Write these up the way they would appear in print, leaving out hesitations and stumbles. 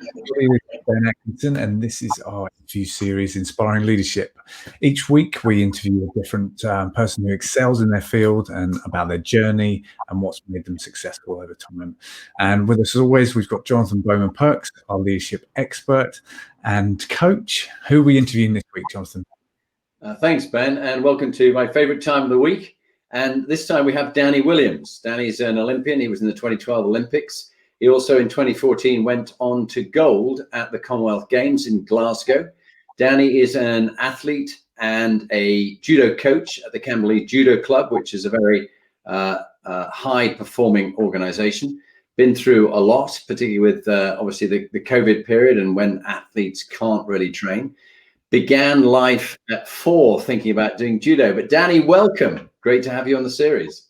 With Ben Atkinson, and this is our interview series, Inspiring Leadership. Each week we interview a different person who excels in their field and about their journey and what's made them successful over time. And with us as always, we've got Jonathan Bowman-Perks, our leadership expert and coach. Who are we interviewing this week, Jonathan? Thanks, Ben, and welcome to my favorite time of the week. And this time we have Danny Williams. Danny's an Olympian. He was in the 2012 Olympics. He also in 2014 went on to gold at the Commonwealth Games in Glasgow. Danny is an athlete and a judo coach at the Camberley Judo Club, which is a very high performing organization. Been through a lot, particularly with obviously the COVID period and when athletes can't really train. Began life at 4 thinking about doing judo. But Danny, welcome. Great to have you on the series.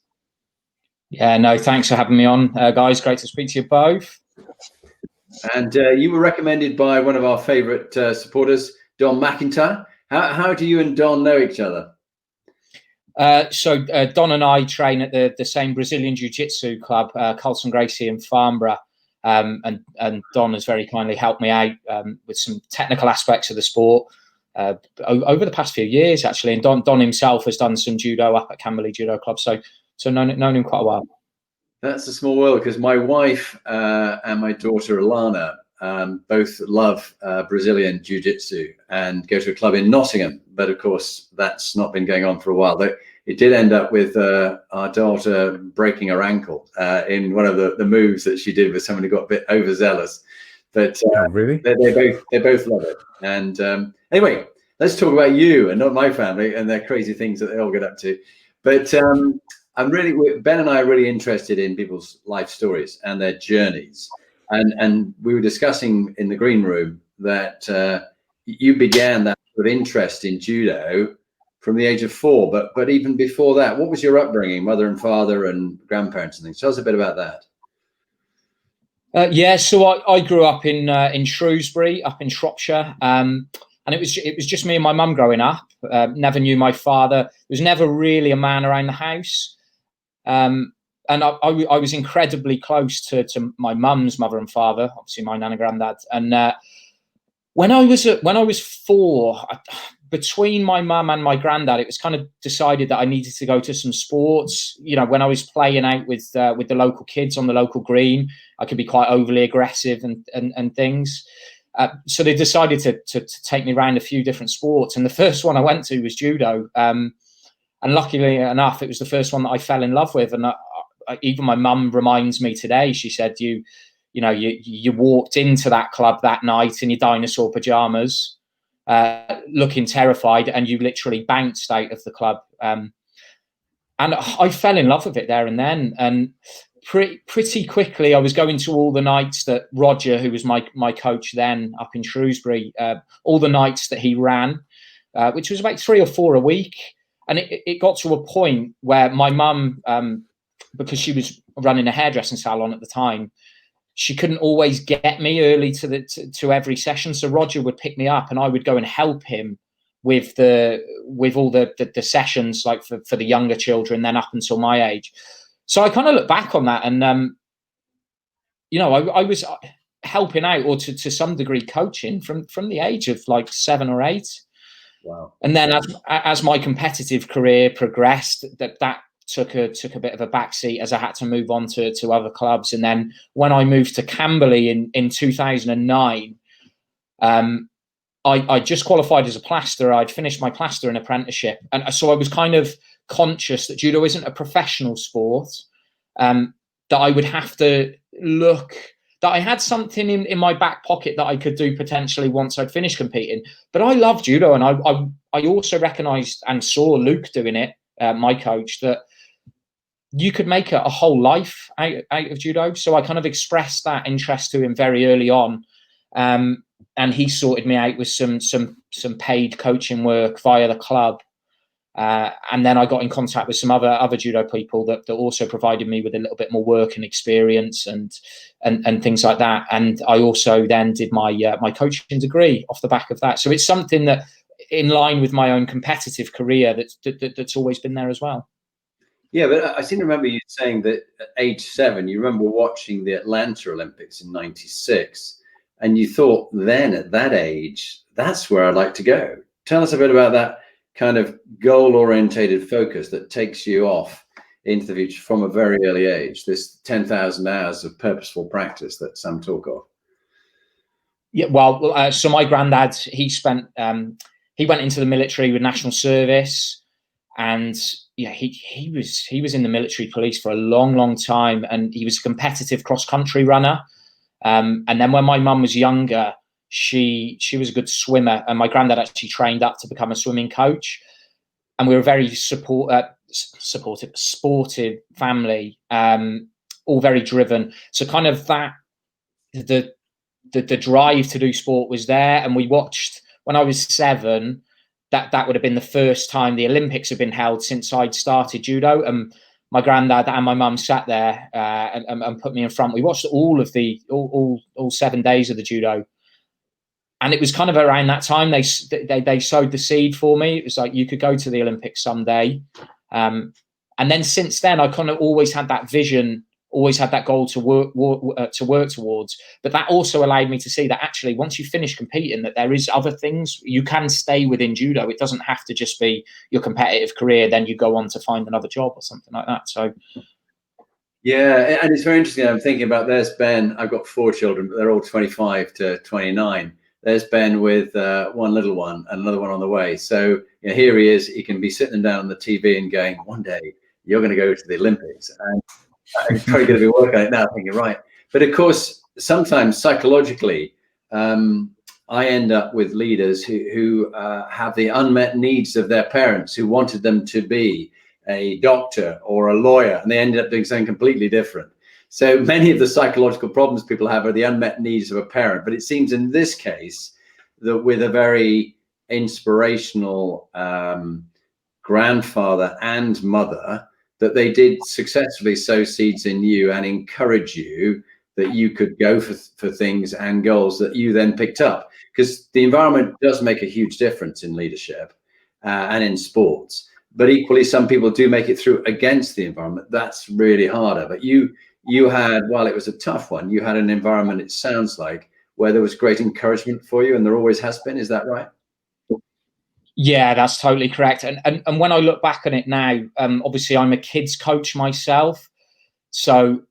Yeah, no, thanks for having me on, guys. Great to speak to you both. And you were recommended by one of our favourite supporters, Don McIntyre. How do you and Don know each other? So Don and I train at the same Brazilian Jiu-Jitsu club, Carlton Gracie in Farnborough. And Don has very kindly helped me out with some technical aspects of the sport over the past few years, actually. And Don himself has done some judo up at Camberley Judo Club. So known him quite a while. That's a small world, because my wife and my daughter Alana both love Brazilian Jiu-Jitsu and go to a club in Nottingham. But of course, that's not been going on for a while. Though it did end up with our daughter breaking her ankle in one of the moves that she did with someone who got a bit overzealous. But really, they both love it. And anyway, let's talk about you and not my family and their crazy things that they all get up to. But Ben and I are really interested in people's life stories and their journeys. And we were discussing in the green room that you began that sort of interest in judo from the age of 4. But even before that, what was your upbringing, mother and father and grandparents and things? Tell us a bit about that. Yeah, so I grew up in Shrewsbury, up in Shropshire. And it was just me and my mum growing up. Never knew my father. There was never really a man around the house. And I was incredibly close to my mum's mother and father, obviously my nan and granddad. And when I was 4, between my mum and my granddad, it was kind of decided that I needed to go to some sports. You know, when I was playing out with the local kids on the local green, I could be quite overly aggressive and things. So they decided to take me around a few different sports. And the first one I went to was judo. And luckily enough, it was the first one that I fell in love with. And even my mum reminds me today, she said, you walked into that club that night in your dinosaur pajamas, looking terrified, and you literally bounced out of the club. And I fell in love with it there and then. And pretty quickly, I was going to all the nights that Roger, who was my coach then up in Shrewsbury, all the nights that he ran, which was about 3 or 4 a week. And it got to a point where my mum, because she was running a hairdressing salon at the time, she couldn't always get me early to every session. So Roger would pick me up and I would go and help him with all the sessions, like for the younger children, then up until my age. So I kind of look back on that and, I was helping out or to some degree coaching from the age of like 7 or 8. Wow. And then as my competitive career progressed, that took a bit of a backseat as I had to move on to other clubs. And then when I moved to Camberley in 2009, I just qualified as a plasterer. I'd finished my plastering apprenticeship. And so I was kind of conscious that judo isn't a professional sport, that I would have to look, that I had something in my back pocket that I could do potentially once I'd finished competing. But I love judo, and I also recognised and saw Luke doing it, my coach, that you could make a whole life out of judo. So I kind of expressed that interest to him very early on. And he sorted me out with some paid coaching work via the club. And then I got in contact with some other judo people that also provided me with a little bit more work and experience and things like that. And I also then did my coaching degree off the back of that. So it's something that, in line with my own competitive career, that's always been there as well. Yeah, but I seem to remember you saying that at age 7, you remember watching the Atlanta Olympics in '96. and you thought then at that age, that's where I'd like to go. Tell us a bit about that kind of goal-orientated focus that takes you off into the future from a very early age, this 10,000 hours of purposeful practice that some talk of. Yeah, well, so my granddad, he went into the military with national service, and yeah, he was in the military police for a long time, and he was a competitive cross-country runner. And then when my mum was younger, she was a good swimmer, and my granddad actually trained up to become a swimming coach. And we were a very sportive family, all very driven. So kind of that the drive to do sport was there. And we watched, when I was 7, that would have been the first time the Olympics had been held since I'd started judo. And my granddad and my mum sat there and put me in front. We watched all 7 days of the judo. And it was kind of around that time they sowed the seed for me. It was like, you could go to the Olympics someday. And then since then, I kind of always had that vision, always had that goal to work towards. But that also allowed me to see that actually, once you finish competing, that there is other things. You can stay within judo. It doesn't have to just be your competitive career. Then you go on to find another job or something like that. So. Yeah, and it's very interesting. I'm thinking about, there's Ben. I've got 4 children, but they're all 25 to 29. There's Ben with one little one and another one on the way. So here he is. He can be sitting down on the TV and going, one day you're going to go to the Olympics. And he's probably going to be working on it now, thinking, right. But of course, sometimes psychologically, I end up with leaders who have the unmet needs of their parents, who wanted them to be a doctor or a lawyer, and they ended up doing something completely different. So many of the psychological problems people have are the unmet needs of a parent. But it seems in this case that with a very inspirational grandfather and mother, that they did successfully sow seeds in you and encourage you that you could go for things and goals that you then picked up. Because the environment does make a huge difference in leadership and in sports. But equally, some people do make it through against the environment. That's really harder. But you had, while it was a tough one, you had an environment, it sounds like, where there was great encouragement for you, and there always has been. Is that right? Yeah, that's totally correct. And when I look back on it now, obviously I'm a kids coach myself, so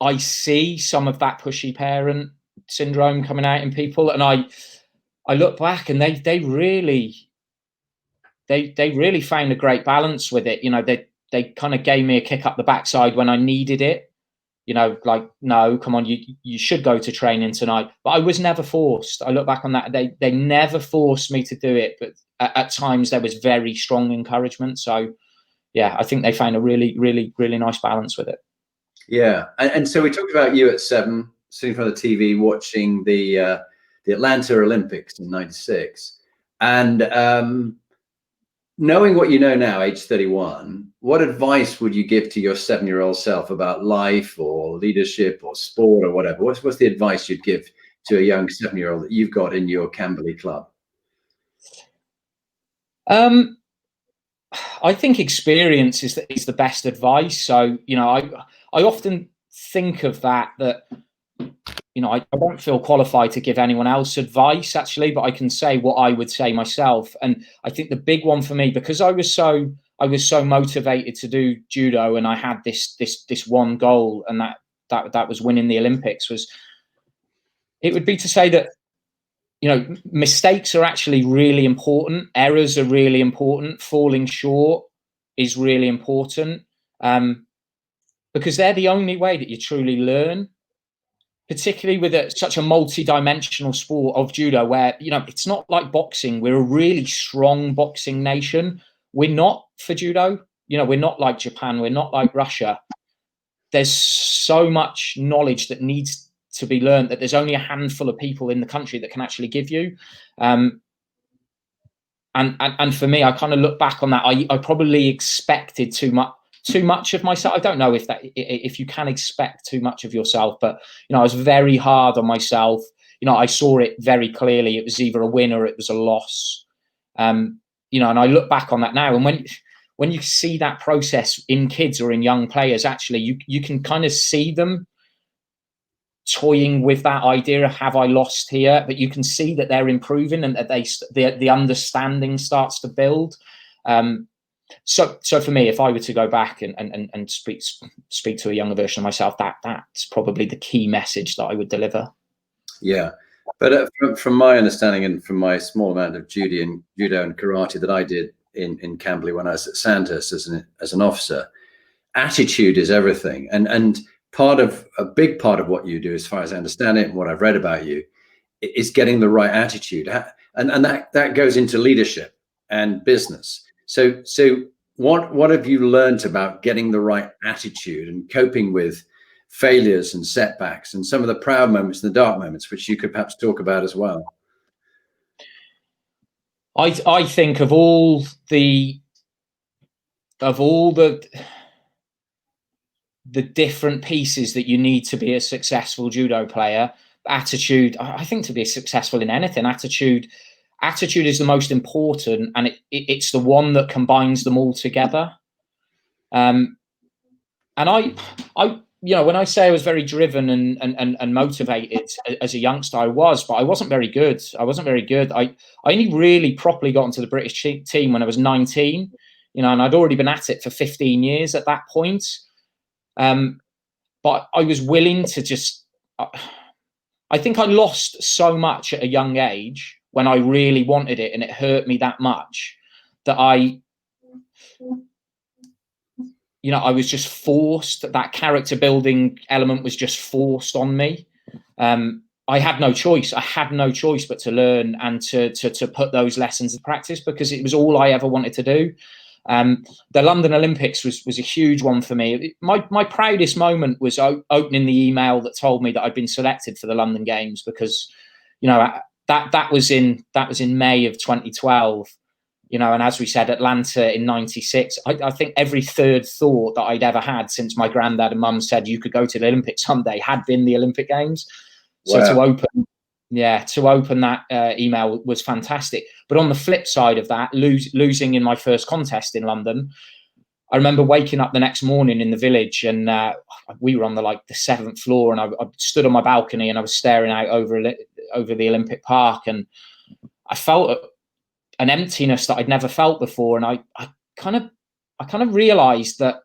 I see some of that pushy parent syndrome coming out in people, and I look back and they really found a great balance with it. They kind of gave me a kick up the backside when I needed it. Like, no, come on, you should go to training tonight. But I was never forced. I look back on that. They never forced me to do it. But at times there was very strong encouragement. So, yeah, I think they found a really, really, really nice balance with it. Yeah. And so we talked about you at 7, sitting in front of the TV, watching the Atlanta Olympics in '96. And knowing what you know now, age 31, what advice would you give to your 7-year-old self about life or leadership or sport or whatever? What's the advice you'd give to a young 7-year-old that you've got in your Camberley club? I think experience is the best advice. So, I often think of that I don't feel qualified to give anyone else advice, actually, but I can say what I would say myself. And I think the big one for me, because I was so motivated to do judo, and I had this one goal, and that was winning the Olympics, it would be to say that, mistakes are actually really important. Errors are really important. Falling short is really important, because they're the only way that you truly learn. Particularly with such a multi-dimensional sport of judo, where it's not like boxing. We're a really strong boxing nation. We're not for judo. We're not like Japan. We're not like Russia. There's so much knowledge that needs to be learned that there's only a handful of people in the country that can actually give you. And for me, I kind of look back on that. I probably expected too much of myself. I don't know if you can expect too much of yourself, but I was very hard on myself. I saw it very clearly. It was either a win or it was a loss. And I look back on that now, and when you see that process in kids or in young players, actually you can kind of see them toying with that idea of, have I lost here? But you can see that they're improving, and that the understanding starts to build. So for me, if I were to go back and speak to a younger version of myself, that's probably the key message that I would deliver. Yeah, but from my understanding and from my small amount of judo and karate that I did in Camberley when I was at Sandhurst as an officer, attitude is everything. And a big part of what you do, as far as I understand it and what I've read about you, is getting the right attitude, and that goes into leadership and business. So what have you learned about getting the right attitude and coping with failures and setbacks and some of the proud moments and the dark moments, which you could perhaps talk about as well? I think of all the different pieces that you need to be a successful judo player, attitude, I think, to be successful in anything, attitude is the most important, and it's the one that combines them all together. And I when I say I was very driven and motivated as a youngster, I was, but I wasn't very good. I only really properly got into the British team when I was 19, and I'd already been at it for 15 years at that point. But I was willing to just, I think I lost so much at a young age when I really wanted it, and it hurt me that much that I was just forced. That character building element was just forced on me. I had no choice. But to learn and to put those lessons in practice, because it was all I ever wanted to do. The London Olympics was a huge one for me. My proudest moment was opening the email that told me that I'd been selected for the London Games, because that was in May of 2012. And as we said, Atlanta in 96. I think every third thought that I'd ever had since my granddad and mum said you could go to the Olympics someday had been the Olympic Games. So wow. to open that email was fantastic. But on the flip side of that, losing in my first contest in London, I remember waking up the next morning in the village, and we were on the 7th floor, and I stood on my balcony and I was staring out over the Olympic Park, and I felt an emptiness that I'd never felt before. And I kind of realized that,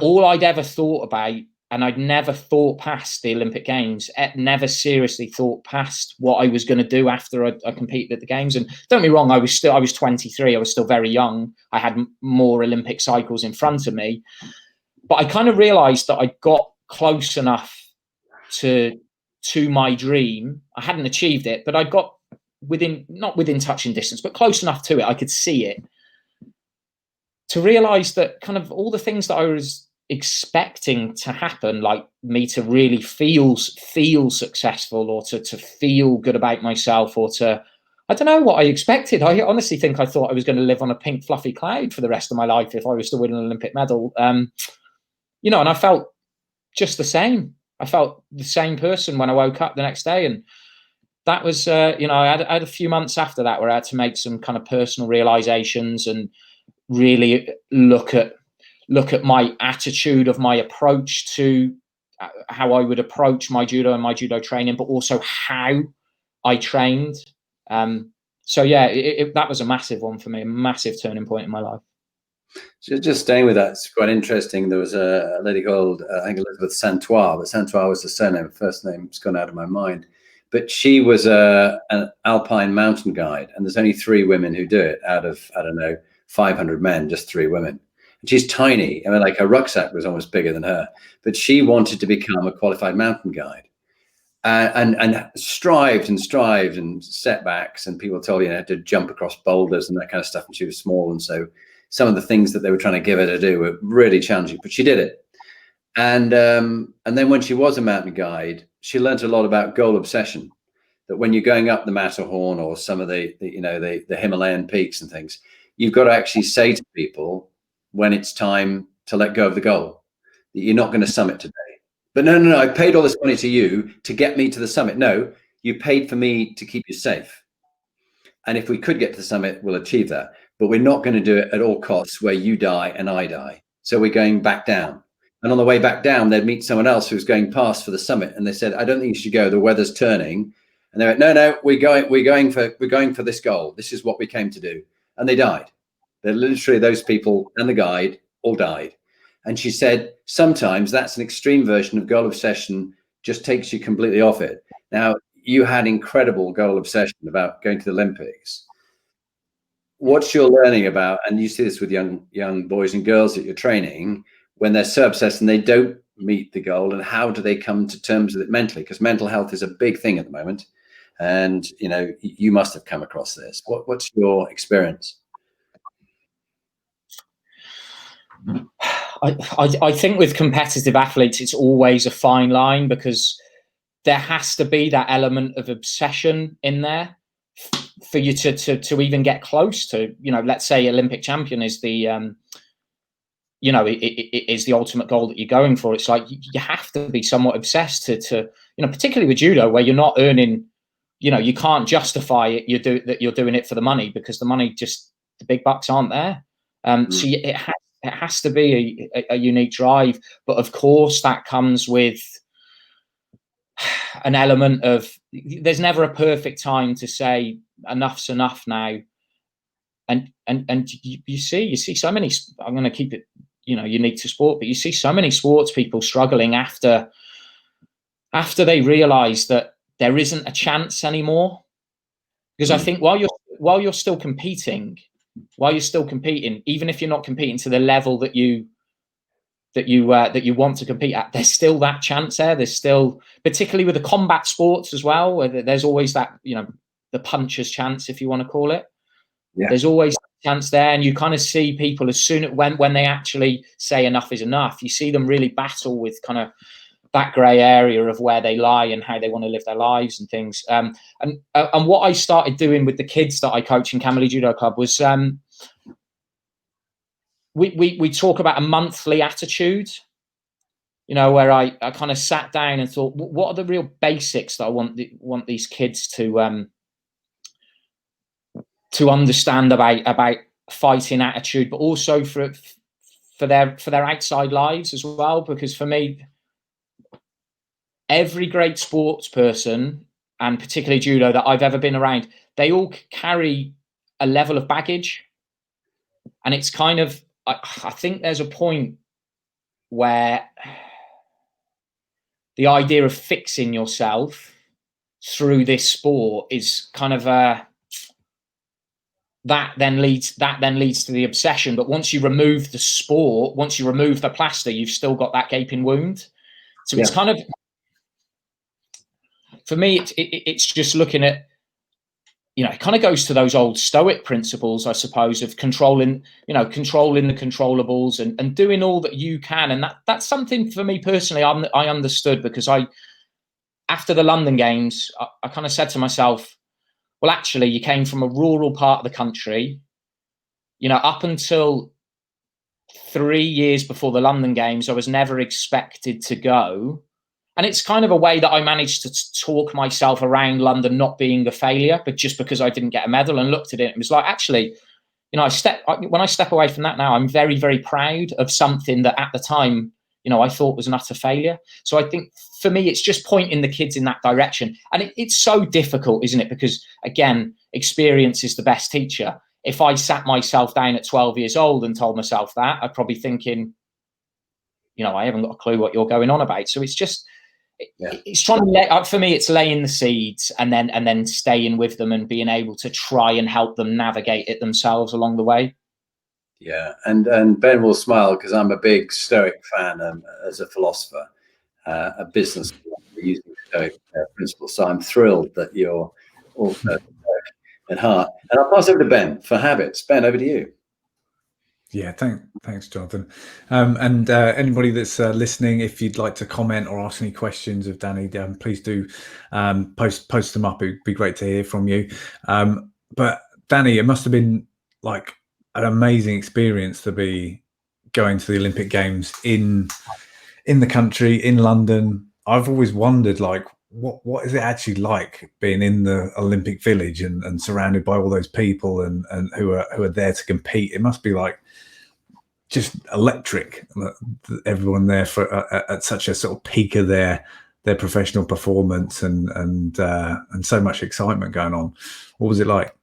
all I'd ever thought about, and I'd never thought past the Olympic Games, never seriously thought past what I was going to do after I competed at the Games. And don't get me wrong, I was 23. I was still very young. I had more Olympic cycles in front of me. But I kind of realized that I got close enough to my dream. I hadn't achieved it, but I got not within touching distance, but close enough to it. I could see it, to realize that kind of all the things that I was expecting to happen, like me to really feel successful, or to feel good about myself, or I don't know what I expected. I honestly think I thought I was going to live on a pink fluffy cloud for the rest of my life if I was to win an Olympic medal. And I felt just the same. I felt the same person when I woke up the next day. And that was, I had a few months after that where I had to make some kind of personal realizations and really look at my attitude, of my approach to how I would approach my judo and my judo training, but also how I trained. So yeah, that was a massive one for me, a massive turning point in my life. Just staying with that, it's quite interesting. There was a lady called, I think, Elizabeth Santois, but Santois was the surname. First name's gone out of my mind. But she was an alpine mountain guide, and there's only 3 women who do it out of, 500 men, just 3 women. And she's tiny. I mean, her rucksack was almost bigger than her. But she wanted to become a qualified mountain guide, and strived and setbacks. And people told her, to jump across boulders and that kind of stuff. And she was small, and so some of the things that they were trying to give her to do were really challenging. But she did it. And then when she was a mountain guide, she learned a lot about goal obsession. That when you're going up the Matterhorn or some of the Himalayan peaks and things, you've got to actually say to people when it's time to let go of the goal, that you're not going to summit today. But no, I paid all this money to you to get me to the summit. No, you paid for me to keep you safe. And if we could get to the summit, we'll achieve that. But we're not going to do it at all costs where you die and I die. So we're going back down. And on the way back down, they'd meet someone else who was going past for the summit, and they said, "I don't think you should go. The weather's turning." And they went, "No, we're going for this goal. This is what we came to do." And they died. They're literally, those people and the guide all died. And she said, sometimes that's an extreme version of goal obsession, just takes you completely off it. Now, you had incredible goal obsession about going to the Olympics. What's your learning about, and you see this with young boys and girls that you're training, when they're so obsessed and they don't meet the goal, and how do they come to terms with it mentally? Because mental health is a big thing at the moment. And, you know, you must have come across this. What's your experience? I think with competitive athletes, it's always a fine line, because there has to be that element of obsession in there for you to even get close to, you know, let's say Olympic champion is the, you know, it is the ultimate goal that you're going for. It's like you have to be somewhat obsessed to, you know, particularly with judo, where you're not earning, you know, you can't justify it. That you're doing it for the money, because the money, just the big bucks aren't there. So it has to be a unique drive. But of course, that comes with an element of, there's never a perfect time to say enough's enough now. And you see so many, I'm going to keep it, you know, unique to sport, but you see so many sports people struggling after they realize that there isn't a chance anymore. Because I think while you're still competing, even if you're not competing to the level that you want to compete at, there's still that chance there. There's still, particularly with the combat sports as well, where there's always that, you know, the puncher's chance, if you want to call it. Yeah. There's always a chance there, and you kind of see people, as soon as when they actually say enough is enough, you see them really battle with kind of that grey area of where they lie and how they want to live their lives and things. And what I started doing with the kids that I coach in Camberley Judo Club was, we talk about a monthly attitude, you know, where I kind of sat down and thought, what are the real basics that I want these kids to understand about fighting attitude, but also for their outside lives as well. Because for me, every great sports person, and particularly judo, that I've ever been around, they all carry a level of baggage. And it's kind of, I think there's a point where the idea of fixing yourself through this sport is kind of that then leads to the obsession. But once you remove the sport, once you remove the plaster, you've still got that gaping wound. So It's kind of, for me, it's just looking at, you know, it kind of goes to those old Stoic principles, I suppose, of controlling the controllables and doing all that you can. And that's something for me personally, I understood, because after the London Games, I kind of said to myself, well, actually, you came from a rural part of the country, you know, up until 3 years before the London Games, I was never expected to go. And it's kind of a way that I managed to talk myself around London not being a failure, but just because I didn't get a medal, and looked at it, it was like, actually, you know, when I step away from that now, I'm very, very proud of something that at the time, you know, I thought was an utter failure. So I think for me, it's just pointing the kids in that direction. And it's so difficult, isn't it? Because again, experience is the best teacher. If I sat myself down at 12 years old and told myself that, I'd probably thinking, you know, I haven't got a clue what you're going on about. So it's just, it's trying to for me, it's laying the seeds and then staying with them and being able to try and help them navigate it themselves along the way. Yeah, and Ben will smile, because I'm a big Stoic fan as a philosopher, a business using Stoic principles. So I'm thrilled that you're also Stoic at heart. And I'll pass over to Ben for habits. Ben, over to you. Yeah, thanks, Jonathan. And anybody that's listening, if you'd like to comment or ask any questions of Danny, please do post them up. It'd be great to hear from you. But Danny, it must have been like an amazing experience to be going to the Olympic Games in the country, in London. I've always wondered, like, what is it actually like being in the Olympic Village and surrounded by all those people and who are there to compete? It must be like just electric. Everyone there at such a sort of peak of their professional performance, and so much excitement going on. What was it like?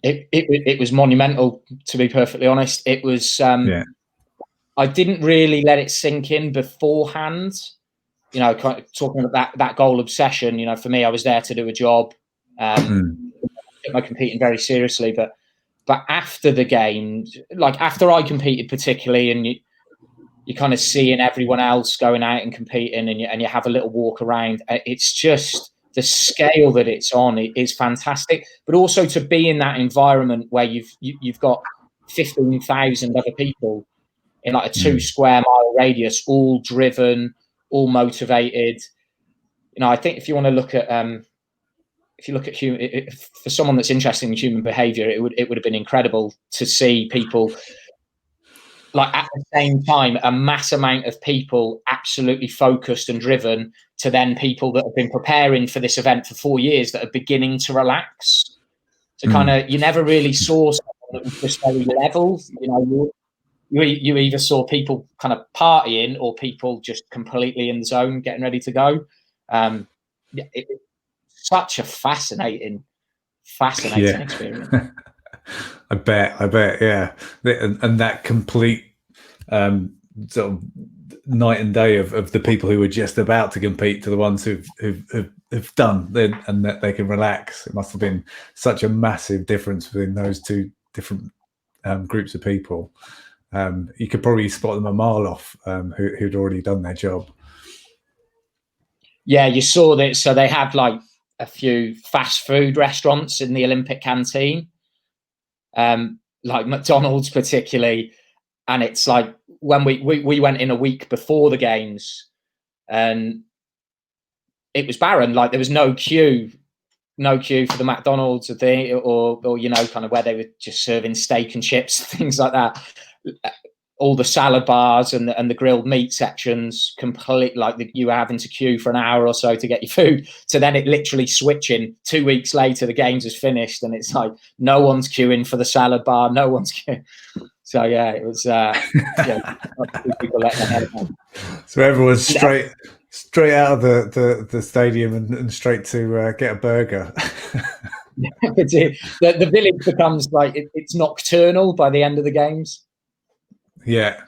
It was monumental, to be perfectly honest. It was. I didn't really let it sink in beforehand. You know, kind of talking about that goal obsession. You know, for me, I was there to do a job. Took my competing very seriously, but after the game, like after I competed particularly, and you kind of seeing everyone else going out and competing, and you have a little walk around. It's just the scale that it's on is fantastic. But also to be in that environment where you've got 15,000 other people in like a 2 square mile radius, all driven, all motivated. You know, I think if you want to look at if you look at for someone that's interested in human behavior, it would have been incredible to see people, like at the same time, a mass amount of people absolutely focused and driven, to then people that have been preparing for this event for 4 years that are beginning to relax. So kind of, you never really saw someone that was just very level. You know, you either saw people kind of partying or people just completely in the zone, getting ready to go. It's such a fascinating experience. I bet, yeah. And that complete sort of night and day of the people who were just about to compete to the ones who've done, and that they can relax. It must have been such a massive difference between those two different groups of people. You could probably spot them a mile off, who'd already done their job. Yeah, you saw that. So they have like a few fast food restaurants in the Olympic canteen, like McDonald's particularly. And it's like when we went in a week before the games, and it was barren. Like there was no queue for the McDonald's or you know, kind of where they were just serving steak and chips, things like that. All the salad bars and the grilled meat sections complete, like you were having to queue for an hour or so to get your food. So then it literally switching 2 weeks later, the games is finished, and it's like no one's queuing for the salad bar, no one's queuing. So yeah, it was people letting their head down. So everyone's straight out of the stadium and straight to get a burger. The village becomes like it's nocturnal by the end of the games. Yeah.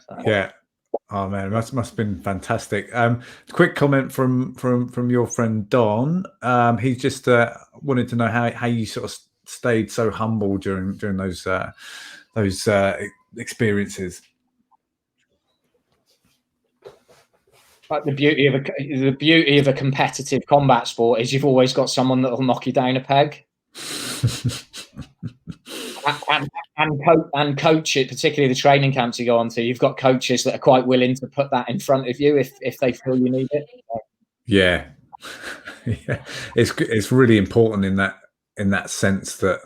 Oh man, must have been fantastic. Quick comment from your friend Don. He just wanted to know how you sort of stayed so humble during those experiences. Like the beauty of a competitive combat sport is you've always got someone that will knock you down a peg. and coach it, particularly the training camps you go on to. You've got coaches that are quite willing to put that in front of you if they feel you need it. Yeah. It's really important in that sense that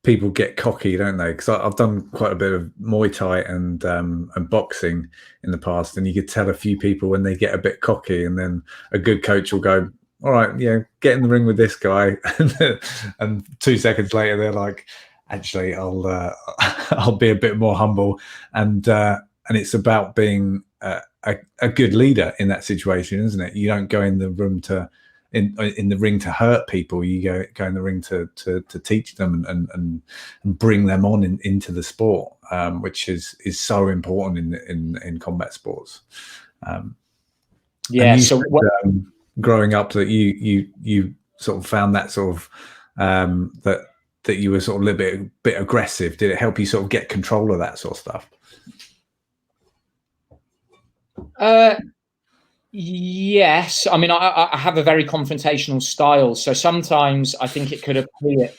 people get cocky, don't they? Because I've done quite a bit of Muay Thai and boxing in the past, and you could tell a few people when they get a bit cocky, and then a good coach will go, all right, get in the ring with this guy, and 2 seconds later they're like, actually, I'll be a bit more humble, and it's about being a good leader in that situation, isn't it? You don't go in the room in the ring to hurt people. You go in the ring to teach them and bring them on into the sport, which is so important in combat sports. Growing up, that you sort of found that sort of that you were sort of a little bit aggressive. Did it help you sort of get control of that sort of stuff? Yes. I mean, I have a very confrontational style, so sometimes I think it could appear.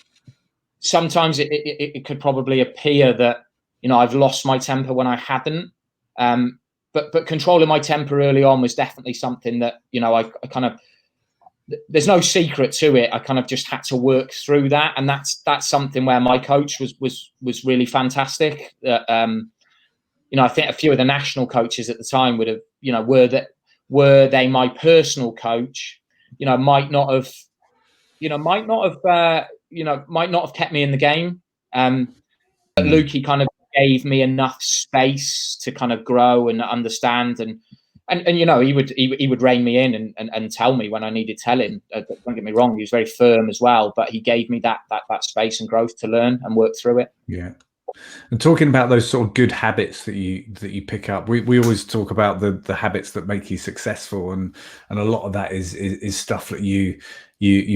Sometimes it could probably appear that I've lost my temper when I hadn't. But controlling my temper early on was definitely something that I kind of. There's no secret to it. I kind of just had to work through that, and that's something where my coach was really fantastic. I think a few of the national coaches at the time would have, were they my personal coach, might not have kept me in the game. Lukey kind of gave me enough space to kind of grow and understand, and you know, he would rein me in and tell me when I needed telling. Don't get me wrong, he was very firm as well, but he gave me that space and growth to learn and work through it. Yeah. And talking about those sort of good habits that you pick up, we always talk about the habits that make you successful, and a lot of that is stuff that you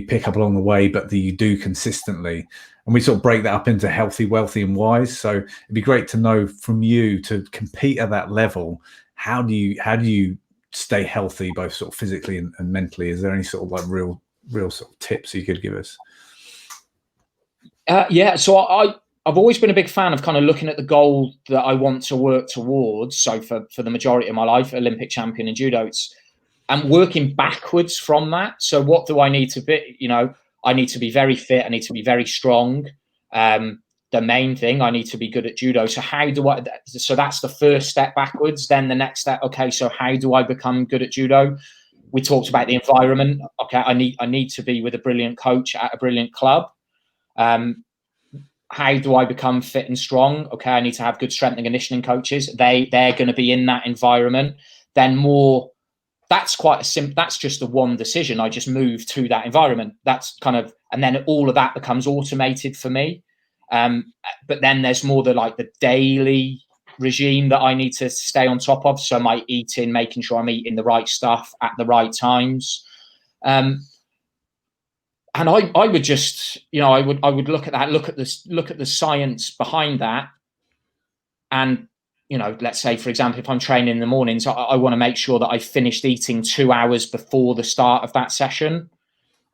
pick up along the way, but that you do consistently. And we sort of break that up into healthy, wealthy, and wise. So it'd be great to know from you, to compete at that level, how do you stay healthy, both sort of physically and mentally? Is there any sort of like real sort of tips you could give us? Yeah, so I've always been a big fan of kind of looking at the goal that I want to work towards. So for the majority of my life, Olympic champion in judo, and working backwards from that. So what do I need to be? You know, I need to be very fit. I need to be very strong. The main thing, I need to be good at judo. So how do I? So that's the first step backwards. Then the next step, okay, so how do I become good at judo? We talked about the environment. Okay, I need to be with a brilliant coach at a brilliant club. How do I become fit and strong? Okay, I need to have good strength and conditioning coaches. They're going to be in that environment. Then more, that's quite a simple, that's just a one decision. I just move to that environment. That's kind of, and then all of that becomes automated for me. But then there's more the daily regime that I need to stay on top of. So my eating, making sure I'm eating the right stuff at the right times. And I would just, you know, I would look at that, look at the science behind that. And, you know, let's say, for example, if I'm training in the mornings, I want to make sure that I finished eating 2 hours before the start of that session.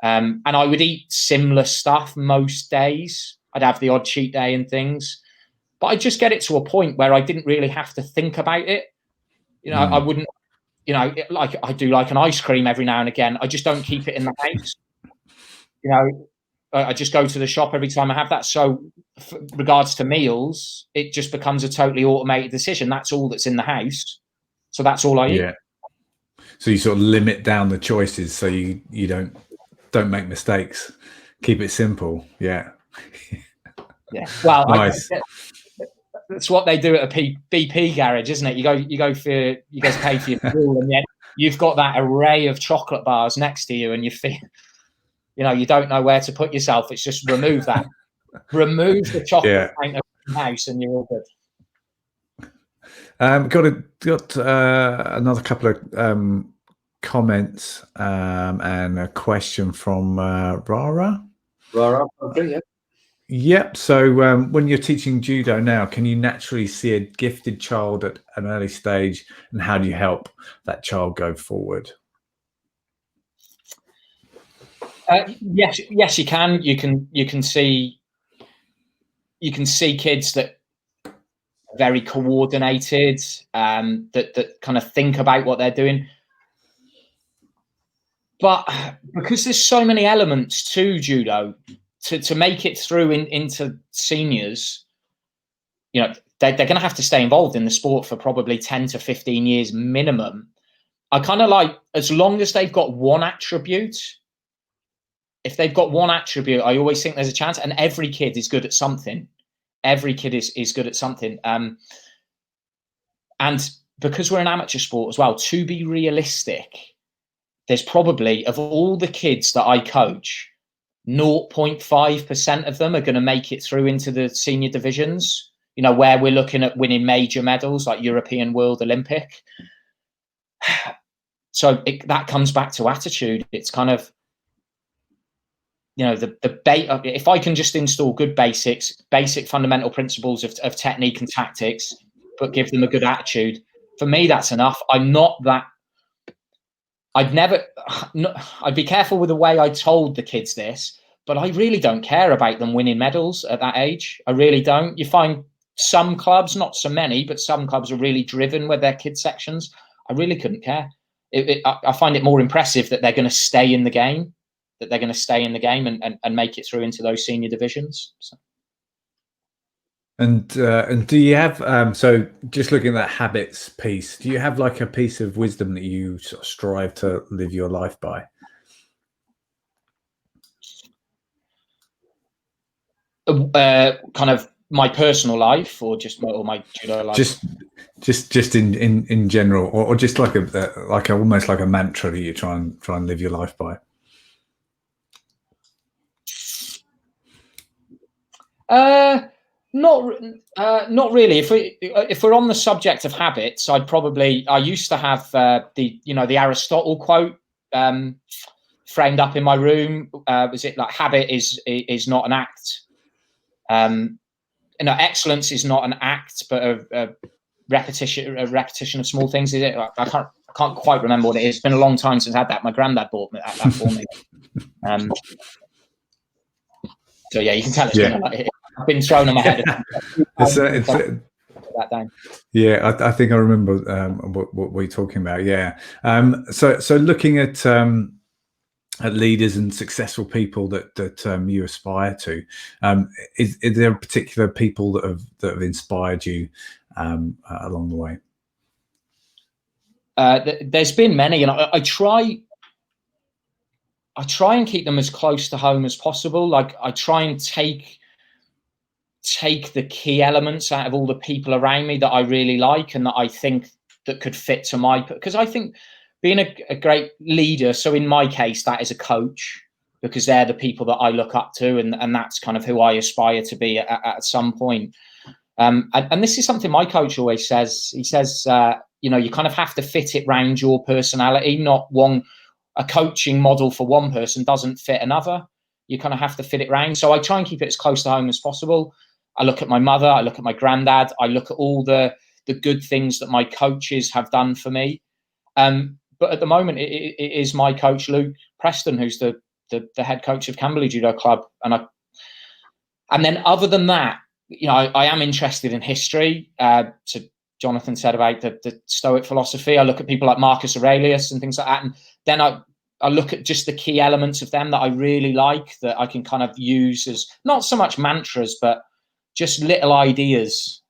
And I would eat similar stuff most days. I'd have the odd cheat day and things, but I'd just get it to a point where I didn't really have to think about it. You know, I wouldn't, you know, like I do like an ice cream every now and again. I just don't keep it in the house. You know, I just go to the shop every time I have that. So regards to meals, it just becomes a totally automated decision. That's all that's in the house. So that's all I eat. Yeah. So you sort of limit down the choices, so you don't make mistakes. Keep it simple. Yeah. Yeah. Well, nice. That's what they do at a BP garage, isn't it? You guys pay for your fuel, and yet you've got that array of chocolate bars next to you, and you feel, you know, you don't know where to put yourself. It's just remove that. Remove the chocolate paint of the house and you're all good. Got another couple of comments and a question from Rara. Okay, yeah. Yep. So when you're teaching judo now, can you naturally see a gifted child at an early stage, and how do you help that child go forward? Yes, you can. You can see kids that are very coordinated, that kind of think about what they're doing. But because there's so many elements to judo, to make it through into seniors, you know, they're going to have to stay involved in the sport for probably 10 to 15 years minimum. I kind of like, as long as they've got one attribute. If they've got one attribute, I always think there's a chance. And every kid is good at something. Every kid is good at something. And because we're an amateur sport as well, to be realistic, there's probably, of all the kids that I coach, 0.5% of them are going to make it through into the senior divisions, you know, where we're looking at winning major medals like European, World, Olympic. So that comes back to attitude. It's kind of, you know, if I can just install good basic fundamental principles of technique and tactics, but give them a good attitude, for me, that's enough. I'm not that. I'd be careful with the way I told the kids this, but I really don't care about them winning medals at that age. I really don't. You find some clubs, not so many, but some clubs are really driven with their kids sections. I really couldn't care. I find it more impressive that they're going to stay in the game. And make it through into those senior divisions. So. And do you have, so just looking at that habits piece, do you have like a piece of wisdom that you sort of strive to live your life by? Kind of my personal life, or just my judo life? Just in general, or just like a almost like a mantra that you try and live your life by. Not really. If we're on the subject of habits, I used to have the Aristotle quote framed up in my room. Was it like, habit is not an act? Excellence is not an act, but a repetition of small things. Is it? I can't quite remember what it is. It's been a long time since I had that. My granddad bought that for me. So yeah, you can tell it's been like, I've been thrown on my head. That down. Yeah, I think I remember what we're talking about. Yeah. So looking at leaders and successful people that you aspire to, is there particular people that have inspired you along the way? There's been many, and I try and keep them as close to home as possible. Like, I try and take the key elements out of all the people around me that I really like and that I think that could fit to my, because I think being a great leader, so in my case, that is a coach, because they're the people that I look up to, and that's kind of who I aspire to be at some point. And this is something my coach always says. He says, you kind of have to fit it round your personality. Not a coaching model for one person doesn't fit another. You kind of have to fit it round. So I try and keep it as close to home as possible. I look at my mother, I look at my granddad, I look at all the good things that my coaches have done for me. But at the moment, it is my coach, Luke Preston, who's the head coach of Camberley Judo Club. And then other than that, I am interested in history. So Jonathan said about the Stoic philosophy. I look at people like Marcus Aurelius and things like that. And then I look at just the key elements of them that I really like, that I can kind of use as not so much mantras, but just little ideas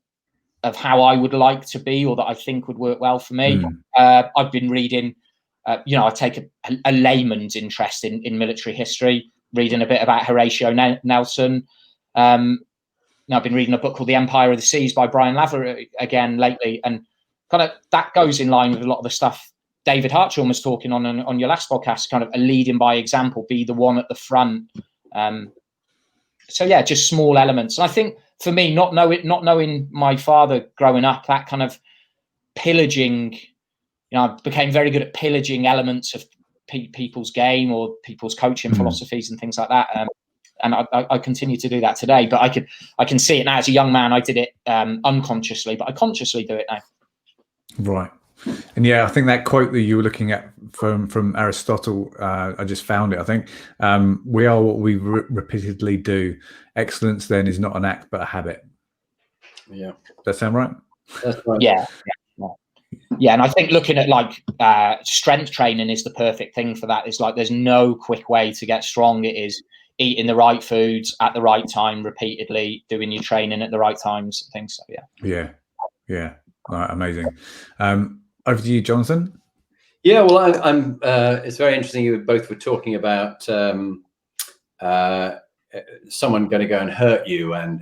of how I would like to be, or that I think would work well for me. I've been reading, I take a layman's interest in military history, reading a bit about Horatio Nelson. I've been reading a book called The Empire of the Seas by Brian Lather again lately, and kind of that goes in line with a lot of the stuff David Hartshorn was talking on your last podcast, kind of a leading by example, be the one at the front. So yeah, just small elements. And I think for me, not knowing my father growing up, that kind of pillaging, I became very good at pillaging elements of people's game or people's coaching philosophies and things like that. And I continue to do that today, but I can see it now. As a young man, I did it unconsciously, but I consciously do it now. Right. And yeah, I think that quote that you were looking at from Aristotle, I just found it. I think we are what we repeatedly do. Excellence then is not an act, but a habit. Yeah. Does that sound right? That's right. Yeah. Yeah, and I think looking at like strength training is the perfect thing for that. It's like there's no quick way to get strong. It is eating the right foods at the right time, repeatedly doing your training at the right times, things. So yeah. Right, amazing. Over to you, Jonathan. Yeah, well, I'm. It's very interesting. You both were talking about someone going to go and hurt you, and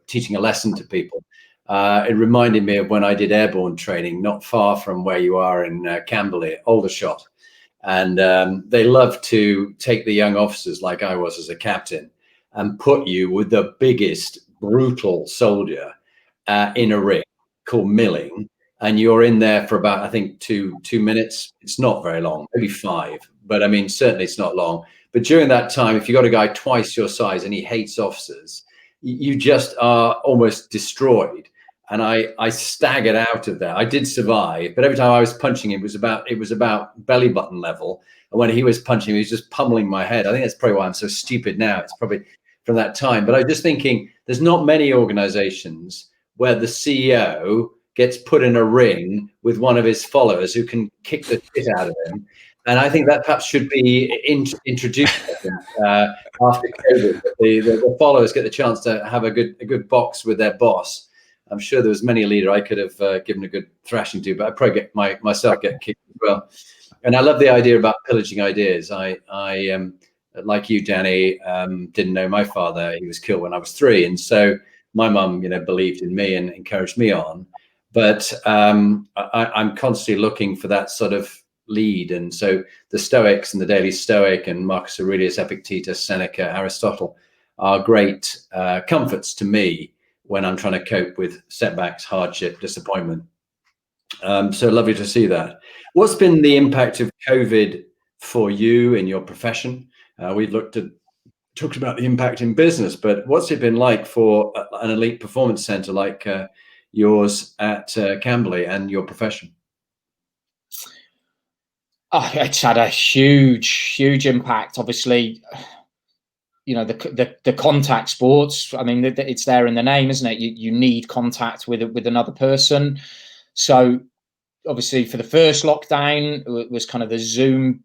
teaching a lesson to people. It reminded me of when I did airborne training, not far from where you are in Camberley, Aldershot. And they love to take the young officers, like I was as a captain, and put you with the biggest brutal soldier in a ring called milling. And you're in there for about, I think, two minutes. It's not very long, maybe 5. But I mean, certainly it's not long. But during that time, if you got a guy twice your size and he hates officers, you just are almost destroyed. And I staggered out of there. I did survive, but every time I was punching him, it was about belly button level. And when he was punching me, he was just pummeling my head. I think that's probably why I'm so stupid now. It's probably from that time. But I was just thinking, there's not many organizations where the CEO gets put in a ring with one of his followers who can kick the shit out of him. And I think that perhaps should be introduced after COVID. The followers get the chance to have a good box with their boss. I'm sure there was many leader I could have given a good thrashing to, but I probably get myself get kicked as well. And I love the idea about pillaging ideas. I like you, Danny, didn't know my father. He was killed when I was 3. And so my mum, believed in me and encouraged me on. But I'm constantly looking for that sort of lead. And so the Stoics and the Daily Stoic and Marcus Aurelius, Epictetus, Seneca, Aristotle are great comforts to me when I'm trying to cope with setbacks, hardship, disappointment. So lovely to see that. What's been the impact of COVID for you in your profession? We've talked about the impact in business, but what's it been like for an elite performance center like yours at Camberley and your profession? Oh, it's had a huge impact. Obviously, the contact sports. I mean, it's there in the name, isn't it? You need contact with another person. So obviously, for the first lockdown, it was kind of the Zoom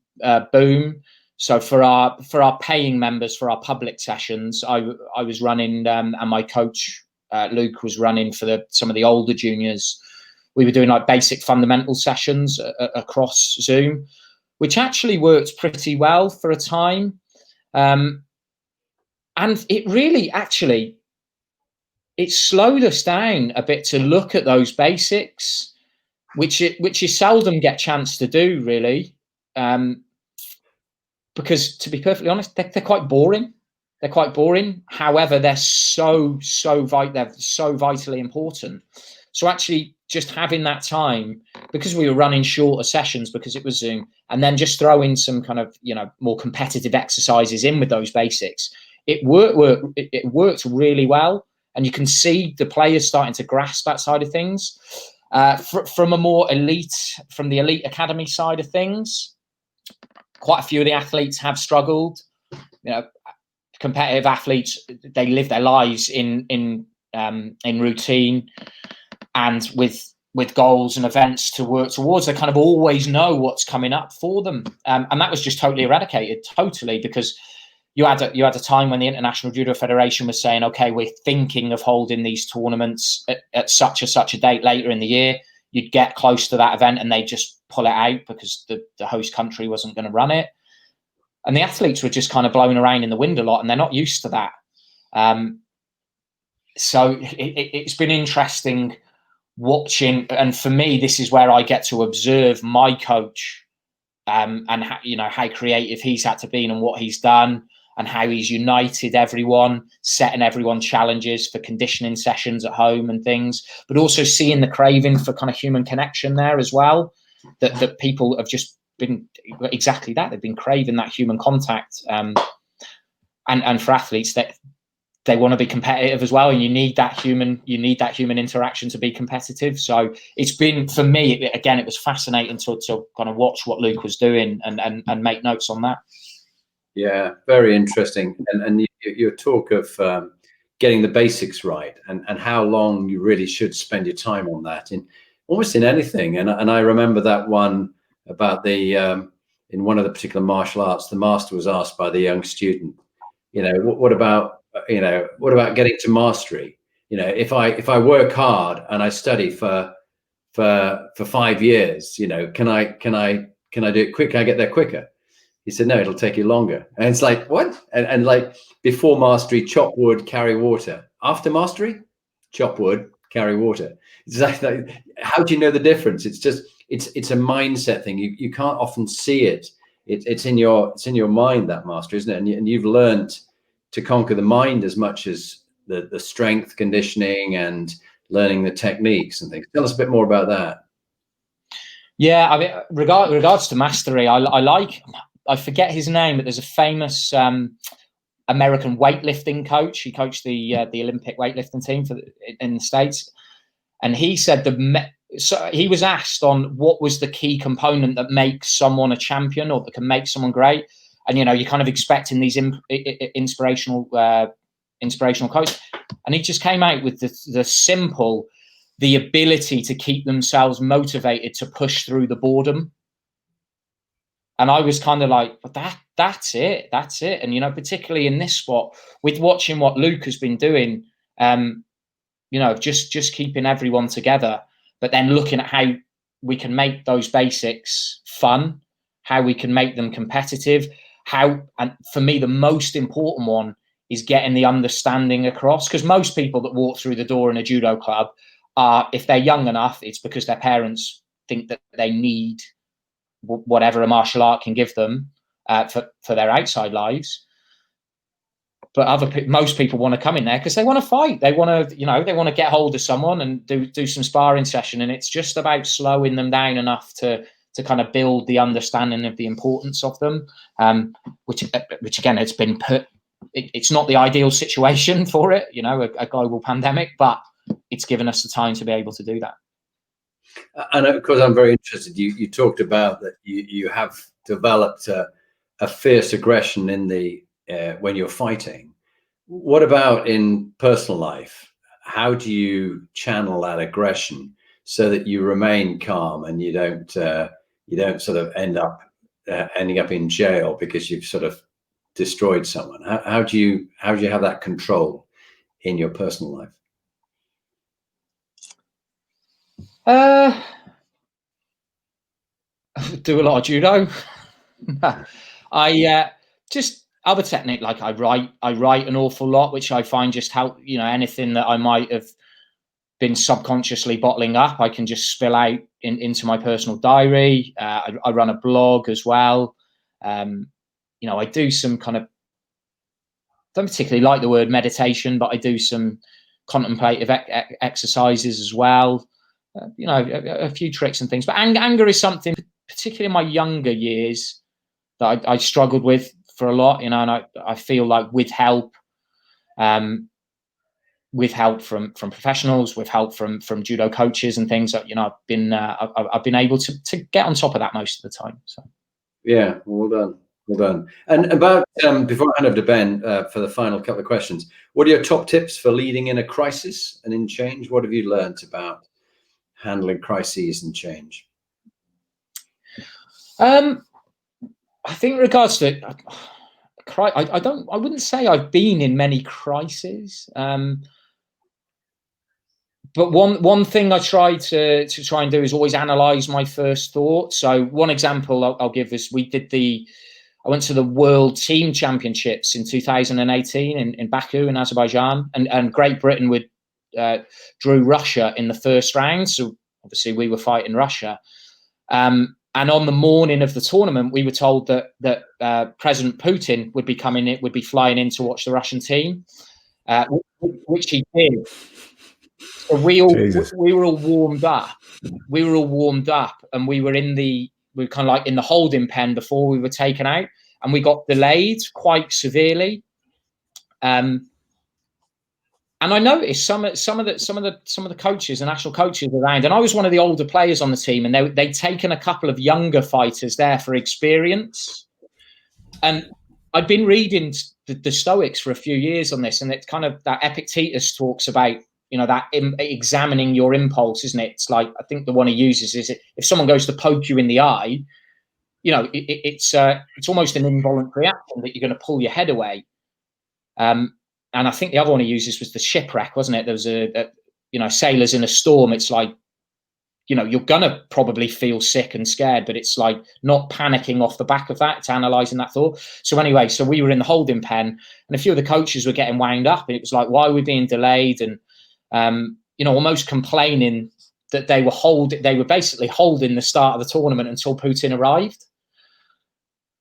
boom. So for our paying members, for our public sessions, I was running, and my coach Luke was running for some of the older juniors. We were doing like basic fundamental sessions across Zoom, which actually worked pretty well for a time. And it really it slowed us down a bit to look at those basics, which you seldom get a chance to do, really. Because to be perfectly honest, they're quite boring. They're quite boring. However, they're so vitally important. So actually just having that time, because we were running shorter sessions because it was Zoom, and then just throwing some kind of, more competitive exercises in with those basics, it worked really well. And you can see the players starting to grasp that side of things. From the elite academy side of things, quite a few of the athletes have struggled. Competitive athletes, they live their lives in routine and with goals and events to work towards. They kind of always know what's coming up for them, and that was just totally eradicated, because you had a time when the International Judo Federation was saying, okay, we're thinking of holding these tournaments at such a date later in the year. You'd get close to that event and they just pull it out because the host country wasn't going to run it. And the athletes were just kind of blown around in the wind a lot, and they're not used to that. So it's been interesting watching. And for me, this is where I get to observe my coach and how creative he's had to be and what he's done, and how he's united everyone, setting everyone challenges for conditioning sessions at home and things, but also seeing the craving for kind of human connection there as well, that people have just been exactly that. They've been craving that human contact. And for athletes, that they want to be competitive as well. And you need that human interaction to be competitive. So it's been, for me, again, it was fascinating to kind of watch what Luke was doing and make notes on that. Yeah, very interesting. And your talk of getting the basics right and how long you really should spend your time on that in almost in anything. And I remember that one about in one of the particular martial arts, the master was asked by the young student, what about getting to mastery? If I work hard and I study for 5 years, can I do it quick? Can I get there quicker? He said, no, it'll take you longer. And it's like, what? And like, before mastery, chop wood, carry water. After mastery, chop wood, carry water. It's like, how do you know the difference? It's just, it's a mindset thing. You can't often see it. It's in your mind, that mastery, isn't it? And you've learned to conquer the mind as much as the strength conditioning and learning the techniques and things. Tell us a bit more about that. Yeah, I mean, regards to mastery, I forget his name, but there's a famous American weightlifting coach. He coached the Olympic weightlifting team in the States, and he said so he was asked on what was the key component that makes someone a champion or that can make someone great. And you're kind of expecting these inspirational quotes, and he just came out with the ability to keep themselves motivated to push through the boredom. And I was kind of like, but that's it. And, particularly in this spot, with watching what Luke has been doing, just keeping everyone together, but then looking at how we can make those basics fun, how we can make them competitive, and for me, the most important one is getting the understanding across, because most people that walk through the door in a judo club are, if they're young enough, it's because their parents think that they need whatever a martial art can give them for their outside lives. But most people want to come in there because they want to fight. They want to, they want to get hold of someone and do some sparring session. And it's just about slowing them down enough to kind of build the understanding of the importance of them. Which again, it's been put. It's not the ideal situation for it, a global pandemic, but it's given us the time to be able to do that. And of course, I'm very interested. You talked about that you have developed a fierce aggression in the when you're fighting. What about in personal life? How do you channel that aggression so that you remain calm and you don't sort of ending up in jail because you've sort of destroyed someone? How do you have that control in your personal life? Do a lot of judo. I just other technique, like I write an awful lot, which I find just help. Anything that I might have been subconsciously bottling up, I can just spill out into my personal diary. I run a blog as well. I do some kind of, don't particularly like the word meditation, but I do some contemplative exercises as well. A few tricks and things. But anger is something, particularly in my younger years, that I struggled with for a lot. And I feel like with help from professionals, with help from judo coaches and things, that I've been able to get on top of that most of the time. So yeah, well done. And about before I hand over to Ben for the final couple of questions, what are your top tips for leading in a crisis and in change? What have you learned about handling crises and change? I think in regards to I wouldn't say I've been in many crises. But one thing I try to try and do is always analyze my first thoughts. So one example I'll give is I went to the World Team Championships in 2018 in Baku in Azerbaijan, and Great Britain drew Russia in the first round. So obviously we were fighting Russia. And on the morning of the tournament, we were told that President Putin would be flying in to watch the Russian team, which he did. So we were all warmed up. We were all warmed up, and we were kind of like in the holding pen before we were taken out, and we got delayed quite severely. And I noticed some of the coaches, the national coaches around, and I was one of the older players on the team, and they'd taken a couple of younger fighters there for experience. And I'd been reading the Stoics for a few years on this, and it's kind of that Epictetus talks about, that examining your impulse, isn't it? It's like, I think the one he uses is if someone goes to poke you in the eye, it's almost an involuntary action that you're going to pull your head away. And I think the other one he uses was the shipwreck, wasn't it? There was sailors in a storm. It's like, you're going to probably feel sick and scared, but it's like not panicking off the back of that. It's analysing that thought. So anyway, we were in the holding pen, and a few of the coaches were getting wound up. And it was like, why are we being delayed? And, almost complaining that they were basically holding the start of the tournament until Putin arrived.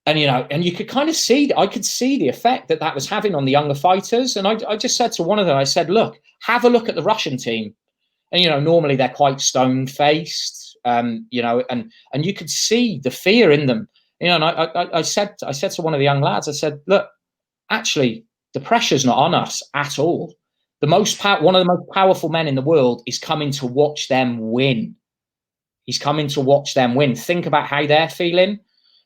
And, and you could kind of I could see the effect that was having on the younger fighters. And I just said to one of them, I said, look, have a look at the Russian team. And, normally they're quite stone-faced, and you could see the fear in them. And I said to one of the young lads, I said, look, actually, the pressure's not on us at all. One of the most powerful men in the world is coming to watch them win. He's coming to watch them win. Think about how they're feeling.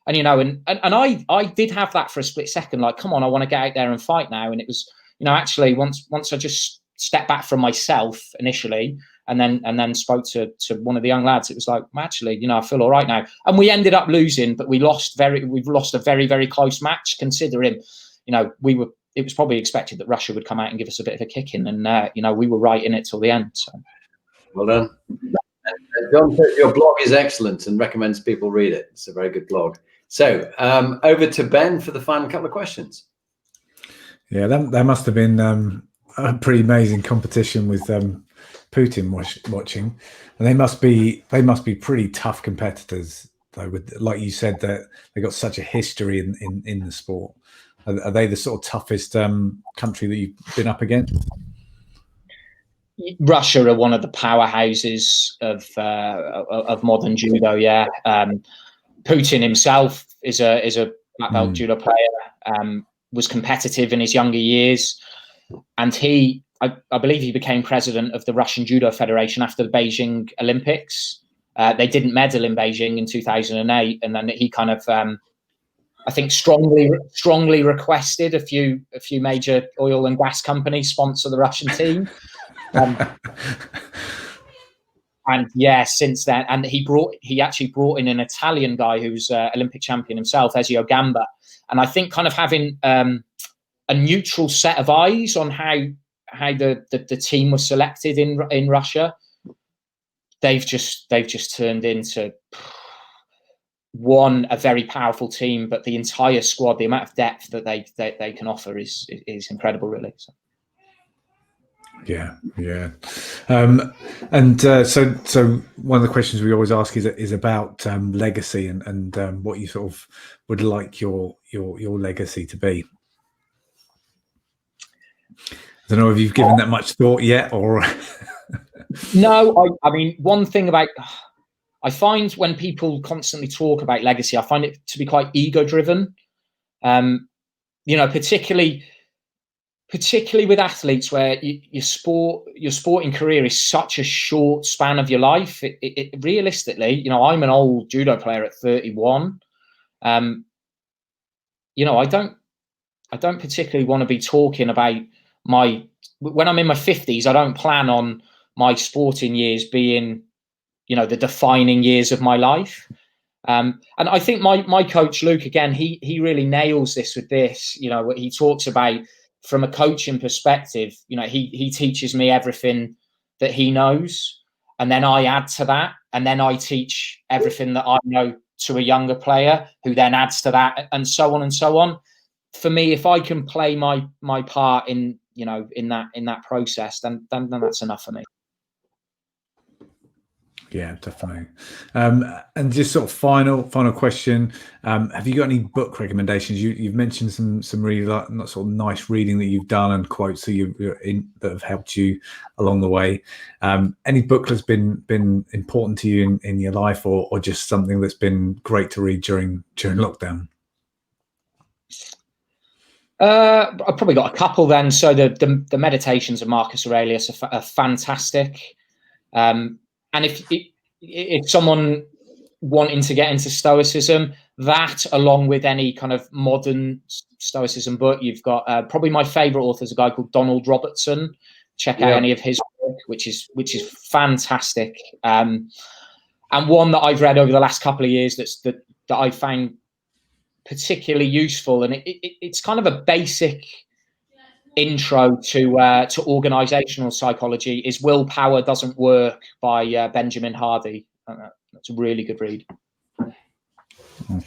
And, I did have that for a split second, like, come on, I want to get out there and fight now. And it was, actually once I just stepped back from myself initially and then spoke to one of the young lads, it was like, actually, I feel all right now. And we ended up losing, but we've lost a very, very close match, considering, it was probably expected that Russia would come out and give us a bit of a kicking. And, we were right in it till the end. So. Well done. John says your blog is excellent and recommends people read it. It's a very good blog. So over to Ben for the final couple of questions. Yeah, that must have been a pretty amazing competition with Putin watching, and they must be pretty tough competitors. Though, with, like you said, that they got such a history in the sport. Are they the sort of toughest country that you've been up against? Russia are one of the powerhouses of modern judo. Yeah, Putin himself is a black belt judo player. Was competitive in his younger years, and I believe he became president of the Russian Judo Federation after the Beijing Olympics. They didn't medal in Beijing in 2008, and then he kind of, I think, strongly requested a few major oil and gas companies sponsor the Russian team. And yeah, since then, and he actually brought in an Italian guy who's Olympic champion himself, Ezio Gamba, and I think kind of having a neutral set of eyes on how the team was selected in Russia, they've just turned into a very powerful team, but the entire squad, the amount of depth that they can offer is incredible, really. So. Yeah. And so one of the questions we always ask is about legacy and what you sort of would like your legacy to be. I don't know if you've given that much thought yet, or no. I mean, one thing about, I find when people constantly talk about legacy, I find it to be quite ego-driven. Particularly with athletes, where your sporting career is such a short span of your life. It realistically, I'm an old judo player at 31. I don't particularly want to be talking about when I'm in my 50s. I don't plan on my sporting years being, the defining years of my life. And I think my coach Luke, again, he really nails this with this. What he talks about from a coaching perspective. He teaches me everything that he knows, and then I add to that, and then I teach everything that I know to a younger player, who then adds to that, and so on and so on. For me, if I can play my part in that process, then that's enough for me. Yeah, definitely. And just sort of final question: have you got any book recommendations? You've mentioned some really sort of nice reading that you've done and quotes that have helped you along the way. Any book that's been important to you in your life, or just something that's been great to read during lockdown? I've probably got a couple then. So the Meditations of Marcus Aurelius are fantastic. And if someone wanting to get into Stoicism, that, along with any kind of modern Stoicism book, you've got probably my favourite author is a guy called Donald Robertson. Check out any of his work, which is fantastic. And one that I've read over the last couple of years that I found particularly useful, and it's kind of a basic intro to organizational psychology, is Willpower Doesn't Work by Benjamin Hardy. That's a really good read.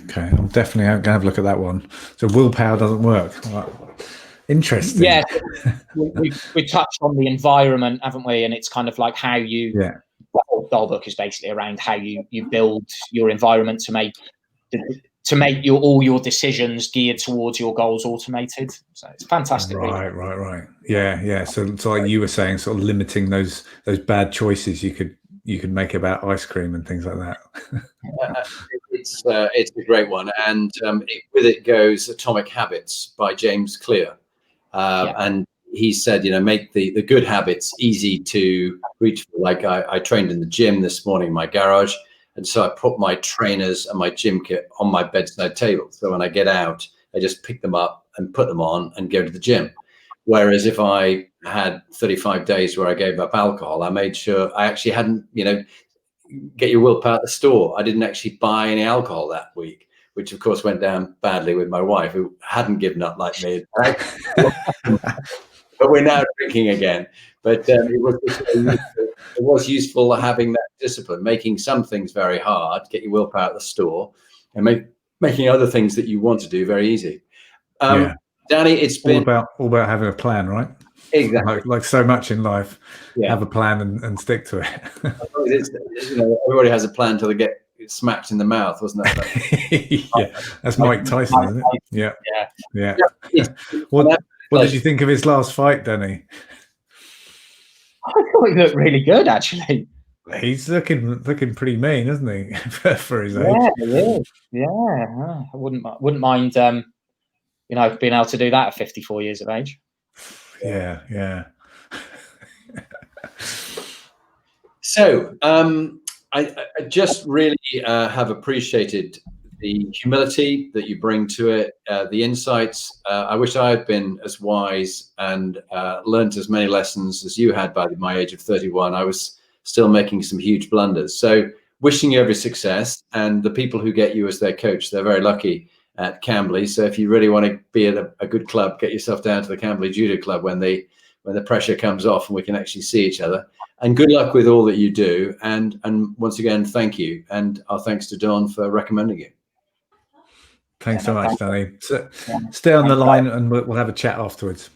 Okay, I'm definitely going to have a look at that one. So Willpower Doesn't Work. Interesting. Yeah, we touched on the environment, haven't we? And it's kind of like how you. Yeah. The whole book is basically around how you build your environment to make all your decisions geared towards your goals automated. So it's fantastic. Right. Yeah. So like you were saying, sort of limiting those bad choices you could make about ice cream and things like that. It's a great one, and with it goes Atomic Habits by James Clear, and he said, make the good habits easy to reach for. Like I trained in the gym this morning in my garage. And so I put my trainers and my gym kit on my bedside table. So when I get out, I just pick them up and put them on and go to the gym. Whereas if I had 35 days where I gave up alcohol, I made sure I actually hadn't, get your willpower at the store. I didn't actually buy any alcohol that week, which of course went down badly with my wife, who hadn't given up like me. But we're now drinking again. But it was useful having that discipline, making some things very hard, get your willpower at the store, and making other things that you want to do very easy. Danny, it's been all about having a plan, right? exactly Like so much in life. Yeah. Have a plan and stick to it. Everybody has a plan till they get smacked in the mouth, wasn't that? Yeah, that's Mike Tyson, isn't it? Yeah. What did you think of his last fight, Danny? I thought he looked really good, actually. He's looking pretty mean, isn't he, for his age? Yeah, he is. Yeah, I wouldn't mind, being able to do that at 54 years of age. Yeah. So I just really have appreciated the humility that you bring to it, the insights. I wish I had been as wise and learnt as many lessons as you had by my age of 31. I was still making some huge blunders. So wishing you every success, and the people who get you as their coach, they're very lucky at Camberley. So if you really want to be at a good club, get yourself down to the Camberley Judo Club when the pressure comes off and we can actually see each other. And good luck with all that you do. And once again, thank you. And our thanks to Don for recommending you. Thanks so much, Danny. So, stay on the line and we'll have a chat afterwards.